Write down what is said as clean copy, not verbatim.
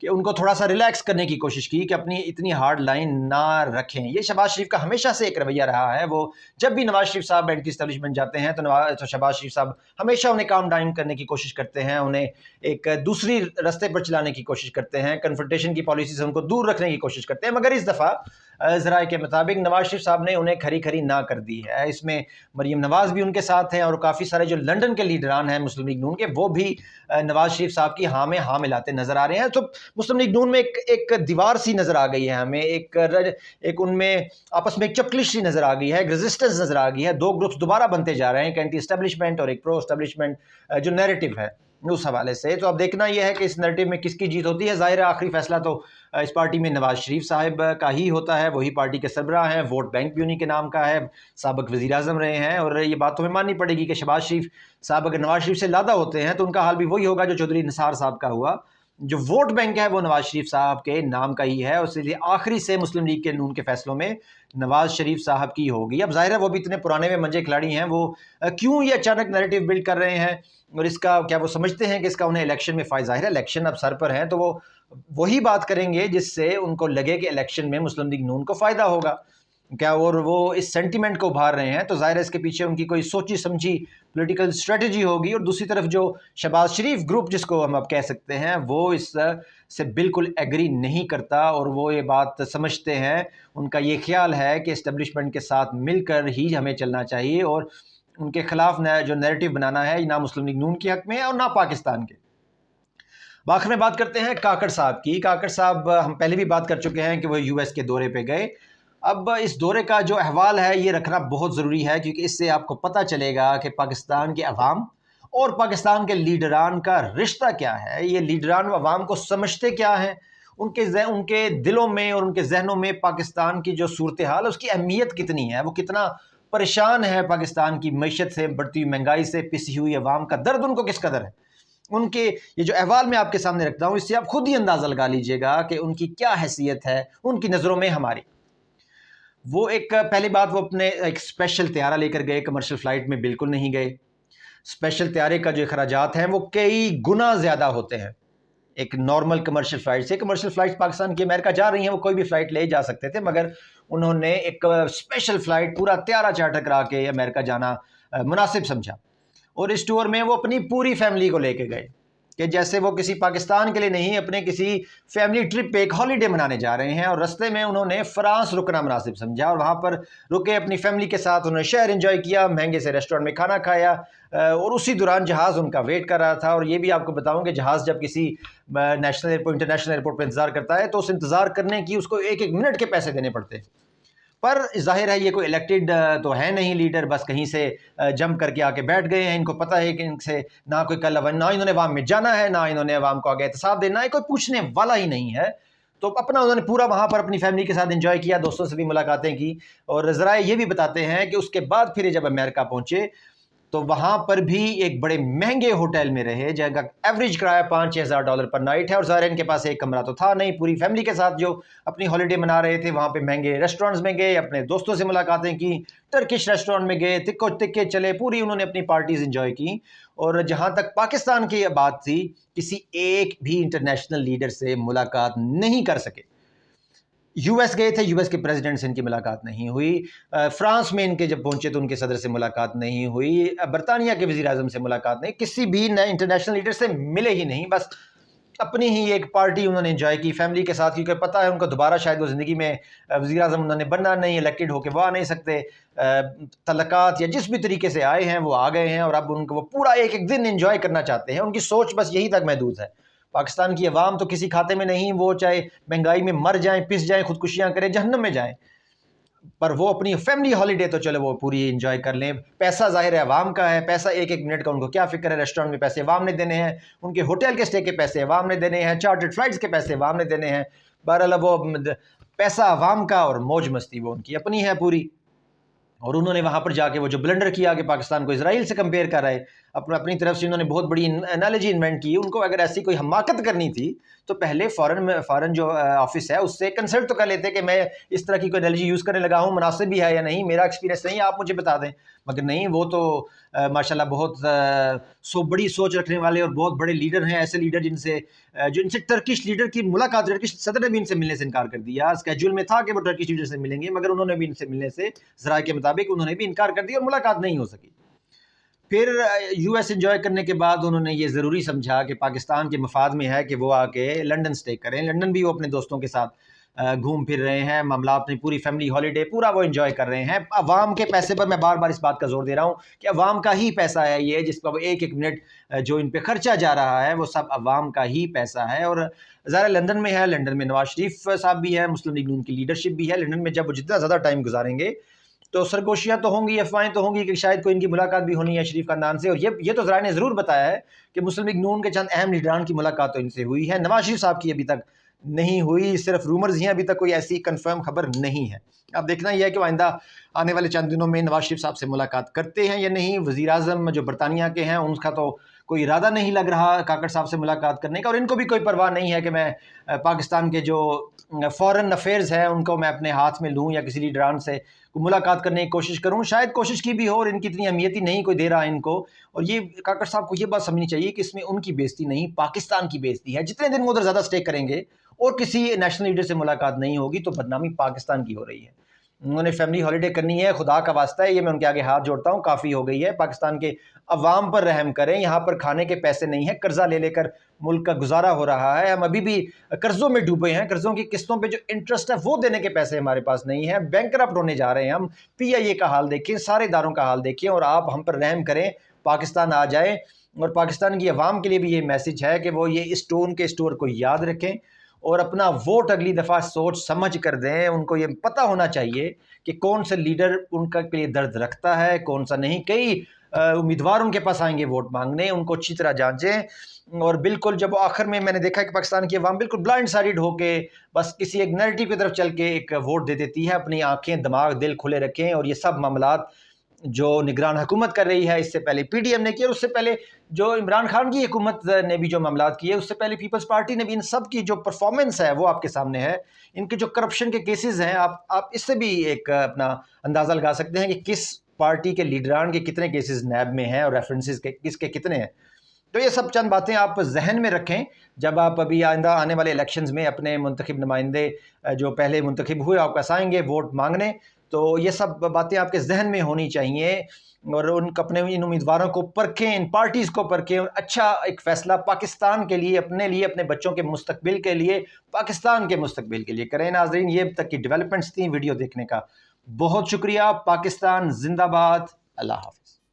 کہ ان کو تھوڑا سا ریلیکس کرنے کی کوشش کی کہ اپنی اتنی ہارڈ لائن نہ رکھیں. یہ شہباز شریف کا ہمیشہ سے ایک رویہ رہا ہے. وہ جب بھی نواز شریف صاحب اینٹی اسٹیبلشمنٹ جاتے ہیں تو شہباز شریف صاحب ہمیشہ انہیں کام ڈاؤن کرنے کی کوشش کرتے ہیں, انہیں ایک دوسری رستے پر چلانے کی کوشش کرتے ہیں, کنفرنٹیشن کی پالیسی سے ان کو دور رکھنے کی کوشش کرتے ہیں. مگر اس دفعہ ذرائع کے مطابق نواز شریف صاحب نے انہیں کھری کھری نہ کر دی ہے. اس میں مریم نواز بھی ان کے ساتھ ہیں, اور کافی سارے جو لندن کے لیڈران ہیں مسلم لیگ نون کے, وہ بھی نواز شریف صاحب کی ہاں میں ہاں ملاتے نظر آ رہے ہیں. تو مسلم لیگ نون میں ایک دیوار سی نظر آ گئی ہے ہمیں, ایک ان میں آپس میں ایک چپکلش سی نظر آ گئی ہے, ایک ریزسٹنس نظر آ گئی ہے. دو گروپس دوبارہ بنتے جا رہے ہیں, ایک اینٹی اسٹیبلشمنٹ اور ایک پرو اسٹیبلشمنٹ جو نیریٹو ہے اس حوالے سے. تو اب دیکھنا یہ ہے کہ اس نیریٹو میں کس کی جیت ہوتی ہے. ظاہر ہے آخری فیصلہ تو اس پارٹی میں نواز شریف صاحب کا ہی ہوتا ہے, وہی پارٹی کے سربراہ ہیں, ووٹ بینک بھی انہی کے نام کا ہے, سابق وزیر اعظم رہے ہیں. اور یہ بات تو ہمیں ماننی پڑے گی کہ شہباز شریف صاحب اگر نواز شریف سے لادہ ہوتے ہیں تو ان کا حال بھی وہی ہوگا جو چودھری نثار صاحب کا ہوا. جو ووٹ بینک ہے وہ نواز شریف صاحب کے نام کا ہی ہے, اور اس لیے آخری سے مسلم لیگ کے نون کے فیصلوں میں نواز شریف صاحب کی ہوگی. اب ظاہر ہے وہ بھی اتنے پرانے میں منجے کھلاڑی ہیں, وہ کیوں یہ اچانک نیریٹو بلڈ کر رہے ہیں, اور اس کا کیا وہ سمجھتے ہیں کہ اس کا انہیں الیکشن میں فائدہ. ظاہر ہے الیکشن اب سر پر ہیں تو وہ وہی بات کریں گے جس سے ان کو لگے کہ الیکشن میں مسلم لیگ نون کو فائدہ ہوگا کیا, اور وہ اس سینٹیمنٹ کو ابھار رہے ہیں. تو ظاہر ہے اس کے پیچھے ان کی کوئی سوچی سمجھی پولیٹیکل اسٹریٹجی ہوگی. اور دوسری طرف جو شہباز شریف گروپ جس کو ہم اب کہہ سکتے ہیں, وہ اس سے بالکل ایگری نہیں کرتا, اور وہ یہ بات سمجھتے ہیں, ان کا یہ خیال ہے کہ اسٹیبلشمنٹ کے ساتھ مل کر ہی ہمیں چلنا چاہیے, اور ان کے خلاف جو نیریٹو بنانا ہے نہ مسلم لیگ نون کے حق میں اور نہ پاکستان کے. آخر میں بات کرتے ہیں کاکڑ صاحب کی. کاکڑ صاحب ہم پہلے بھی بات کر چکے ہیں کہ وہ US کے دورے پہ گئے. اب اس دورے کا جو احوال ہے یہ رکھنا بہت ضروری ہے, کیونکہ اس سے آپ کو پتہ چلے گا کہ پاکستان کے عوام اور پاکستان کے لیڈران کا رشتہ کیا ہے. یہ لیڈران و عوام کو سمجھتے کیا ہیں, ان کے دلوں میں اور ان کے ذہنوں میں پاکستان کی جو صورتحال ہے اس کی اہمیت کتنی ہے, وہ کتنا پریشان ہے پاکستان کی معیشت سے, بڑھتی ہوئی مہنگائی سے, پسی ہوئی عوام کا درد ان کو کس قدر ہے. ان کے یہ جو احوال میں آپ کے سامنے رکھتا ہوں, اس سے آپ خود ہی اندازہ لگا لیجئے گا کہ ان کی کیا حیثیت ہے ان کی نظروں میں ہماری. وہ ایک پہلی بات, وہ اپنے ایک اسپیشل طیارہ لے کر گئے, کمرشل فلائٹ میں بالکل نہیں گئے. اسپیشل طیارے کا جو اخراجات ہیں وہ کئی گنا زیادہ ہوتے ہیں ایک نارمل کمرشل فلائٹ سے. کمرشل فلائٹ پاکستان کی امریکہ جا رہی ہیں, وہ کوئی بھی فلائٹ لے جا سکتے تھے, مگر انہوں نے ایک اسپیشل فلائٹ پورا طیارہ چارٹر کرا کے امریکہ جانا مناسب سمجھا, اور اس ٹور میں وہ اپنی پوری فیملی کو لے کے گئے کہ جیسے وہ کسی پاکستان کے لیے نہیں, اپنے کسی فیملی ٹرپ پہ ایک ہالیڈے منانے جا رہے ہیں. اور رستے میں انہوں نے فرانس رکنا مناسب سمجھا, اور وہاں پر رکے اپنی فیملی کے ساتھ, انہوں نے شہر انجوائے کیا, مہنگے سے ریسٹورنٹ میں کھانا کھایا, اور اسی دوران جہاز ان کا ویٹ کر رہا تھا. اور یہ بھی آپ کو بتاؤں کہ جہاز جب کسی نیشنل ایئرپورٹ انٹرنیشنل ایئرپورٹ پہ انتظار کرتا ہے تو اس انتظار کرنے کی اس کو ایک ایک منٹ کے پیسے دینے پڑتے. پر ظاہر ہے یہ کوئی الیکٹڈ تو ہے نہیں لیڈر, بس کہیں سے جم کر کے آ کے بیٹھ گئے ہیں. ان کو پتہ ہے کہ ان سے نہ کوئی نہ انہوں نے عوام میں جانا ہے, نہ انہوں نے عوام کو آگے احتساب دینا ہے, کوئی پوچھنے والا ہی نہیں ہے. تو اپنا انہوں نے پورا وہاں پر اپنی فیملی کے ساتھ انجوائے کیا, دوستوں سے بھی ملاقاتیں کی. اور ذرائع یہ بھی بتاتے ہیں کہ اس کے بعد پھر جب امریکہ پہنچے تو وہاں پر بھی ایک بڑے مہنگے ہوٹل میں رہے, جہاں کا ایوریج کرایہ $5,000 پر نائٹ ہے. اور ظاہر ان کے پاس ایک کمرہ تو تھا نہیں, پوری فیملی کے ساتھ جو اپنی ہالیڈے منا رہے تھے وہاں پہ مہنگے ریسٹورنٹس میں گئے, اپنے دوستوں سے ملاقاتیں کی, ٹرکش ریسٹورنٹ میں گئے, تکو تکے چلے, پوری انہوں نے اپنی پارٹیز انجوائے کی. اور جہاں تک پاکستان کی بات تھی, کسی ایک بھی انٹرنیشنل لیڈر سے ملاقات نہیں کر سکے. US گئے تھے, US کے پریزیڈنٹ سے ان کی ملاقات نہیں ہوئی, فرانس میں ان کے جب پہنچے تو ان کے صدر سے ملاقات نہیں ہوئی, برطانیہ کے وزیر اعظم سے ملاقات نہیں, کسی بھی نئے انٹرنیشنل لیڈر سے ملے ہی نہیں. بس اپنی ہی ایک پارٹی انہوں نے انجوائے کی فیملی کے ساتھ, کیونکہ پتہ ہے ان کو دوبارہ شاید وہ زندگی میں وزیر اعظم انہوں نے بننا نہیں, الیکٹڈ ہو کے وہ آ نہیں سکتے, تعلقات یا جس بھی طریقے سے آئے ہیں وہ آ گئے ہیں, اور اب ان کو وہ پورا ایک ایک دن انجوائے کرنا چاہتے ہیں. ان کی سوچ بس یہی تک محدود ہے. پاکستان کی عوام تو کسی کھاتے میں نہیں, وہ چاہے مہنگائی میں مر جائیں, پس جائیں, خودکشیاں کریں, جہنم میں جائیں, پر وہ اپنی فیملی ہالیڈے تو چلو وہ پوری انجوائے کر لیں. پیسہ ظاہر ہے عوام کا ہے, پیسہ ایک ایک منٹ کا ان کو کیا فکر ہے. ریسٹورنٹ میں پیسے عوام نے دینے ہیں, ان کے ہوٹل کے اسٹے کے پیسے عوام نے دینے ہیں, چارٹرڈ فلائٹس کے پیسے عوام نے دینے ہیں. بہرحال وہ پیسہ عوام کا اور موج مستی وہ ان کی اپنی ہے پوری. اور انہوں نے وہاں پر جا کے وہ جو بلنڈر کیا کہ پاکستان کو اسرائیل سے کمپیئر کر رہے، اپنی طرف سے انہوں نے بہت بڑی انالوجی انوینٹ کی. ان کو اگر ایسی کوئی حماقت کرنی تھی تو پہلے فارن جو آفس ہے اس سے کنسلٹ تو کر لیتے کہ میں اس طرح کی کوئی انالوجی یوز کرنے لگا ہوں، مناسب بھی ہے یا نہیں، میرا ایکسپیرینس نہیں، آپ مجھے بتا دیں. مگر نہیں، وہ تو ماشاءاللہ بہت بڑی سوچ رکھنے والے اور بہت بڑے لیڈر ہیں، ایسے لیڈر جن سے ٹرکش لیڈر کی ملاقات، ٹرکش صدر نے بھی ان سے ملنے سے انکار کر دیا. اسکیجول میں تھا کہ وہ ٹرکش لیڈر سے ملیں گے، مگر انہوں نے بھی ان سے ملنے سے ذرائع کے مطابق انہوں نے بھی انکار کر دیا اور ملاقات نہیں ہو سکی. پھر یو ایس انجوائے کرنے کے بعد انہوں نے یہ ضروری سمجھا کہ پاکستان کے مفاد میں ہے کہ وہ آ کے لنڈن سٹے کریں. لنڈن بھی وہ اپنے دوستوں کے ساتھ گھوم پھر رہے ہیں، معاملات اپنی پوری فیملی ہالیڈے پورا وہ انجوائے کر رہے ہیں. عوام کے پیسے پر میں بار بار اس بات کا زور دے رہا ہوں کہ عوام کا ہی پیسہ ہے یہ، جس پر وہ ایک ایک منٹ جو ان پہ خرچہ جا رہا ہے وہ سب عوام کا ہی پیسہ ہے. اور ظاہر لندن میں ہے، لندن میں نواز شریف صاحب بھی ہے، مسلم لیگ نون کی لیڈرشپ بھی ہے. لندن میں جب وہ جتنا زیادہ ٹائم گزاریں گے تو سرگوشیاں تو ہوں گی، افواہیں تو ہوں گی کہ شاید کوئی ان کی ملاقات بھی ہونی ہے شریف خاندان سے. اور یہ تو ذرائع نے ضرور بتایا ہے کہ مسلم لیگ نون کے چند اہم لیڈران کی ملاقات تو ان سے ہوئی ہے. نواز شریف صاحب کی ابھی تک نہیں ہوئی، صرف رومرز ہیں، ابھی تک کوئی ایسی کنفرم خبر نہیں ہے. اب دیکھنا یہ ہے کہ آئندہ آنے والے چند دنوں میں نواز شریف صاحب سے ملاقات کرتے ہیں یا نہیں. وزیر اعظم جو برطانیہ کے ہیں ان کا تو کوئی ارادہ نہیں لگ رہا کاکڑ صاحب سے ملاقات کرنے کا، اور ان کو بھی کوئی پرواہ نہیں ہے کہ میں پاکستان کے جو فارن افیئرز ہیں ان کو میں اپنے ہاتھ میں لوں یا کسی لیڈران سے ملاقات کرنے کی کوشش کروں. شاید کوشش کی بھی ہو اور ان کی اتنی اہمیت ہی نہیں کوئی دے رہا ان کو. اور یہ کاکڑ صاحب کو یہ بات سمجھنی چاہیے کہ اس میں ان کی بےزتی نہیں، پاکستان کی بےزتی ہے. جتنے دن وہ ادھر زیادہ اسٹے کریں گے اور کسی نیشنل لیڈر سے ملاقات نہیں ہوگی تو بدنامی پاکستان کی ہو رہی ہے. انہوں نے فیملی ہالیڈے کرنی ہے، خدا کا واسطہ ہے، یہ میں ان کے آگے ہاتھ جوڑتا ہوں، کافی ہو گئی ہے. پاکستان کے عوام پر رحم کریں، یہاں پر کھانے کے پیسے نہیں ہیں، قرضہ لے لے کر ملک کا گزارا ہو رہا ہے. ہم ابھی بھی قرضوں میں ڈوبے ہیں، قرضوں کی قسطوں پہ جو انٹرسٹ ہے وہ دینے کے پیسے ہمارے پاس نہیں ہیں، بینکرپٹ ہونے جا رہے ہیں ہم. پی آئی اے کا حال دیکھیں، سارے اداروں کا حال دیکھیں، اور آپ ہم پر رحم کریں، پاکستان آ جائیں. اور پاکستان کی عوام کے لیے بھی یہ میسج ہے کہ وہ یہ اس ٹون کے اسٹور کو یاد رکھیں اور اپنا ووٹ اگلی دفعہ سوچ سمجھ کر دیں. ان کو یہ پتہ ہونا چاہیے کہ کون سا لیڈر ان کا کے لیے درد رکھتا ہے، کون سا نہیں. کئی امیدوار ان کے پاس آئیں گے ووٹ مانگنے، ان کو اچھی طرح جانچیں. اور بالکل جب آخر میں نے دیکھا کہ پاکستان کی عوام بالکل بلائنڈ سائڈڈ ہو کے بس کسی ایک نیریٹو کی طرف چل کے ایک ووٹ دے دیتی ہے. اپنی آنکھیں دماغ دل کھلے رکھیں. اور یہ سب معاملات جو نگران حکومت کر رہی ہے، اس سے پہلے پی ڈی ایم نے کیا، اور اس سے پہلے جو عمران خان کی حکومت نے بھی جو معاملات کیے، اس سے پہلے پیپلز پارٹی نے بھی، ان سب کی جو پرفارمنس ہے وہ آپ کے سامنے ہے. ان کے جو کرپشن کے کیسز ہیں، آپ اس سے بھی ایک اپنا اندازہ لگا سکتے ہیں کہ کس پارٹی کے لیڈران کے کتنے کیسز نیب میں ہیں اور ریفرنسز کے کس کے کتنے ہیں. تو یہ سب چند باتیں آپ ذہن میں رکھیں جب آپ ابھی آئندہ آنے والے الیکشنز میں اپنے منتخب نمائندے جو پہلے منتخب ہوئے آپ کا آئیں گے ووٹ مانگنے. تو یہ سب باتیں آپ کے ذہن میں ہونی چاہیے، اور اپنے ان امیدواروں کو پرکھیں، ان پارٹیز کو پرکھیں، اور اچھا ایک فیصلہ پاکستان کے لیے، اپنے لیے، اپنے بچوں کے مستقبل کے لیے، پاکستان کے مستقبل کے لیے کریں. ناظرین، یہ اب تک کی ڈیولپمنٹس تھیں، ویڈیو دیکھنے کا بہت شکریہ. پاکستان زندہ باد. اللہ حافظ.